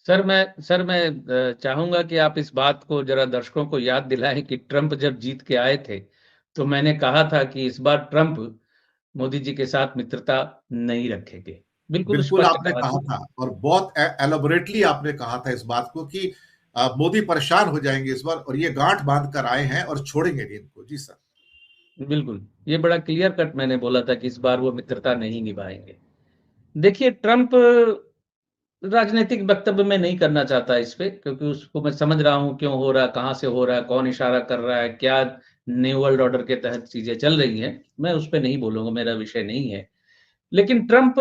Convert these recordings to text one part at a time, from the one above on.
Sir मैं चाहूंगा कि आप इस बात को जरा दर्शकों को याद दिलाएं कि ट्रंप जब जीत के आए थे तो मैंने कहा था कि इस बार ट्रंप मोदी जी के साथ मित्रता नहीं रखेंगे। बिल्कुल बिल्कुल स्पष्ट आपने कहा कहा था। था और बहुत एलोबरेटली आपने कहा था इस बात को कि मोदी परेशान हो जाएंगे इस बार, और ये गांठ बांध कर आए हैं और छोड़ेंगे नहीं इनको। जी सर। बिल्कुल, ये बड़ा क्लियर कट मैंने बोला था कि इस बार वो मित्रता नहीं निभाएंगे। देखिए, ट्रंप राजनीतिक वक्तव्य मैं नहीं करना चाहता इस पे, क्योंकि उसको मैं समझ रहा हूँ क्यों हो रहा है, कहाँ से हो रहा है, कौन इशारा कर रहा है, क्या न्यू वर्ल्ड ऑर्डर के तहत चीजें चल रही हैं। मैं उस पे नहीं बोलूंगा, मेरा विषय नहीं है। लेकिन ट्रंप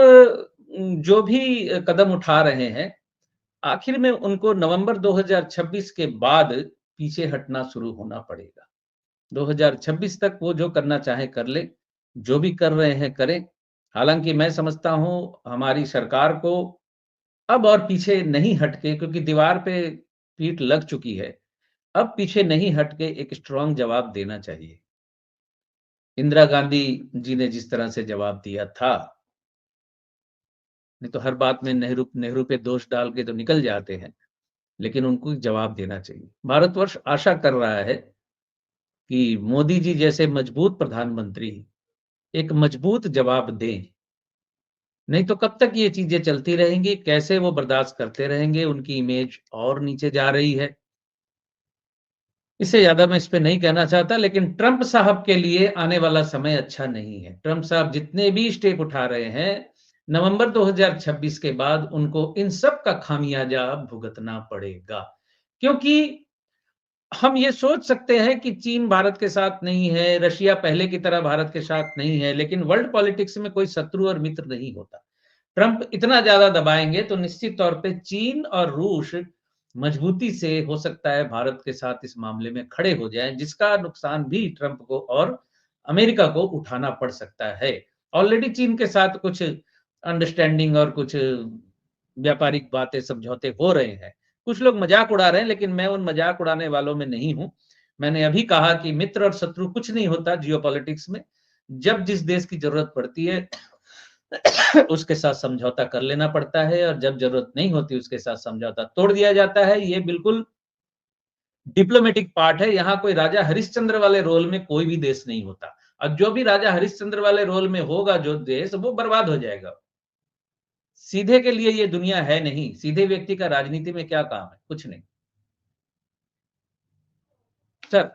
जो भी कदम उठा रहे हैं, आखिर में उनको नवंबर 2026 के बाद पीछे हटना शुरू होना पड़ेगा। 2026 तक वो जो करना चाहे कर ले, जो भी कर रहे हैं करें। हालांकि मैं समझता हूं हमारी सरकार को अब और पीछे नहीं हटके, क्योंकि दीवार पे पीठ लग चुकी है, अब पीछे नहीं हटके एक स्ट्रांग जवाब देना चाहिए। इंदिरा गांधी जी ने जिस तरह से जवाब दिया था, नहीं तो हर बात में नेहरू नेहरू पे दोष डाल के तो निकल जाते हैं, लेकिन उनको जवाब देना चाहिए। भारतवर्ष आशा कर रहा है कि मोदी जी जैसे मजबूत प्रधानमंत्री एक मजबूत जवाब दें। नहीं तो कब तक ये चीजें चलती रहेंगी, कैसे वो बर्दाश्त करते रहेंगे, उनकी इमेज और नीचे जा रही है। इससे ज्यादा मैं इस पे नहीं कहना चाहता, लेकिन ट्रंप साहब के लिए आने वाला समय अच्छा नहीं है। ट्रंप साहब जितने भी स्टेप उठा रहे हैं, नवंबर 2026 के बाद उनको इन सब का खामियाजा भुगतना पड़ेगा। क्योंकि हम ये सोच सकते हैं कि चीन भारत के साथ नहीं है, रशिया पहले की तरह भारत के साथ नहीं है, लेकिन वर्ल्ड पॉलिटिक्स में कोई शत्रु और मित्र नहीं होता। ट्रंप इतना ज्यादा दबाएंगे तो निश्चित तौर पे चीन और रूस मजबूती से हो सकता है भारत के साथ इस मामले में खड़े हो जाएं, जिसका नुकसान भी ट्रंप को और अमेरिका को उठाना पड़ सकता है। ऑलरेडी चीन के साथ कुछ अंडरस्टैंडिंग और कुछ व्यापारिक बातें, समझौते हो रहे हैं। कुछ लोग मजाक उड़ा रहे हैं, लेकिन मैं उन मजाक उड़ाने वालों में नहीं हूं। मैंने अभी कहा कि मित्र और शत्रु कुछ नहीं होता जियोपॉलिटिक्स में। जब जिस देश की जरूरत पड़ती है उसके साथ समझौता कर लेना पड़ता है, और जब जरूरत नहीं होती उसके साथ समझौता तोड़ दिया जाता है। ये बिल्कुल डिप्लोमेटिक पार्ट है। यहाँ कोई राजा हरिश्चंद्र वाले रोल में कोई भी देश नहीं होता, और जो भी राजा हरिश्चंद्र वाले रोल में होगा जो देश, वो बर्बाद हो जाएगा। सीधे के लिए ये दुनिया है नहीं। सीधे व्यक्ति का राजनीति में क्या काम है? कुछ नहीं। सर,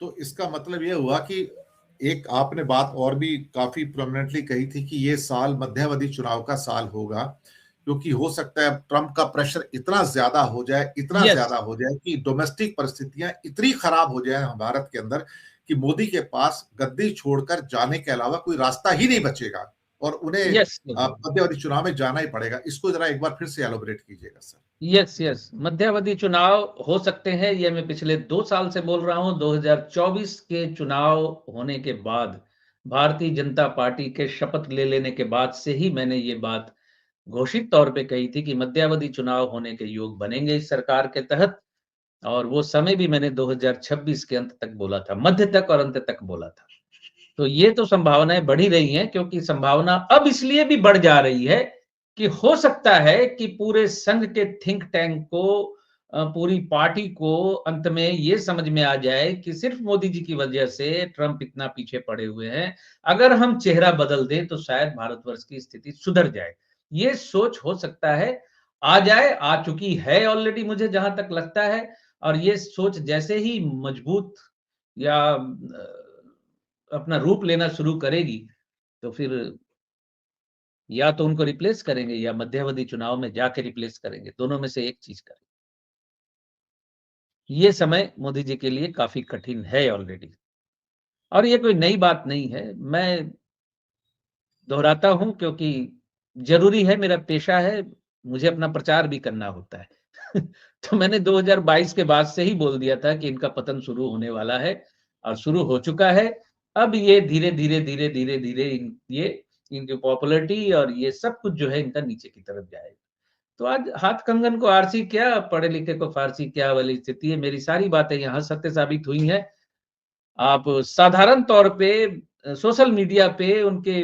तो इसका मतलब यह हुआ कि एक आपने बात और भी काफी प्रोमिनेंटली कही थी कि ये साल मध्यावधि चुनाव का साल होगा, क्योंकि हो सकता है ट्रंप का प्रेशर इतना ज्यादा हो जाए, इतना यस, ज्यादा हो जाए कि डोमेस्टिक परिस्थितियां इतनी खराब हो जाए भारत के अंदर कि मोदी के पास गद्दी छोड़कर जाने के अलावा कोई रास्ता ही नहीं बचेगा, और उन्हें यस, मध्यावधि चुनाव में जाना ही पड़ेगा। इसको जरा एक बार फिर से एलोबरेट कीजिएगा सर। यस, यस, मध्यावधि चुनाव हो सकते हैं। ये मैं पिछले 2 साल से बोल रहा हूं। 2024 के चुनाव होने के बाद, भारतीय जनता पार्टी के शपथ ले लेने के बाद से ही मैंने ये बात घोषित तौर पे कही थी कि मध्यावधि चुनाव होने के योग बनेंगे इस सरकार के तहत। और वो समय भी मैंने 2026 के अंत तक बोला था, मध्य तक और अंत तक बोला था। तो ये तो संभावनाएं बढ़ ही रही हैं, क्योंकि संभावना अब इसलिए भी बढ़ जा रही है कि हो सकता है कि पूरे संघ के थिंक टैंक को, पूरी पार्टी को अंत में ये समझ में आ जाए कि सिर्फ मोदी जी की वजह से ट्रंप इतना पीछे पड़े हुए हैं। अगर हम चेहरा बदल दें तो शायद भारतवर्ष की स्थिति सुधर जाए। ये सोच हो सकता है आ जाए, आ चुकी है ऑलरेडी, मुझे जहां तक लगता है। और ये सोच जैसे ही मजबूत या अपना रूप लेना शुरू करेगी, तो फिर या तो उनको रिप्लेस करेंगे या मध्यावधि चुनाव में जाके रिप्लेस करेंगे, दोनों में से एक चीज करेंगे। ये समय मोदी जी के लिए काफी कठिन है ऑलरेडी, और ये कोई नई बात नहीं है। मैं दोहराता हूं क्योंकि जरूरी है, मेरा पेशा है, मुझे अपना प्रचार भी करना होता है। तो मैंने 2022 के बाद से ही बोल दिया था कि इनका पतन शुरू होने वाला है, और शुरू हो चुका है। अब ये धीरे धीरे धीरे धीरे धीरे ये इनकी पॉपुलैरिटी और ये सब कुछ जो है इनका नीचे की तरफ जाएगा। तो आज हाथ कंगन को आरसी क्या, पढ़े लिखे को फारसी क्या वाली स्थिति है। मेरी सारी बातें यहाँ सत्य साबित हुई हैं। आप साधारण तौर पे सोशल मीडिया पे उनके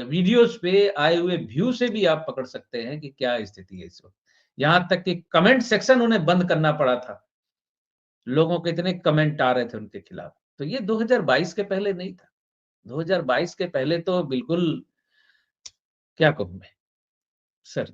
वीडियोस पे आए हुए व्यू से भी आप पकड़ सकते हैं कि क्या स्थिति है इस वक्त। यहाँ तक कि कमेंट सेक्शन उन्हें बंद करना पड़ा था, लोगों के इतने कमेंट आ रहे थे उनके खिलाफ। तो ये 2022 के पहले नहीं था। 2022 के पहले तो बिल्कुल, क्या कहूं मैं सर।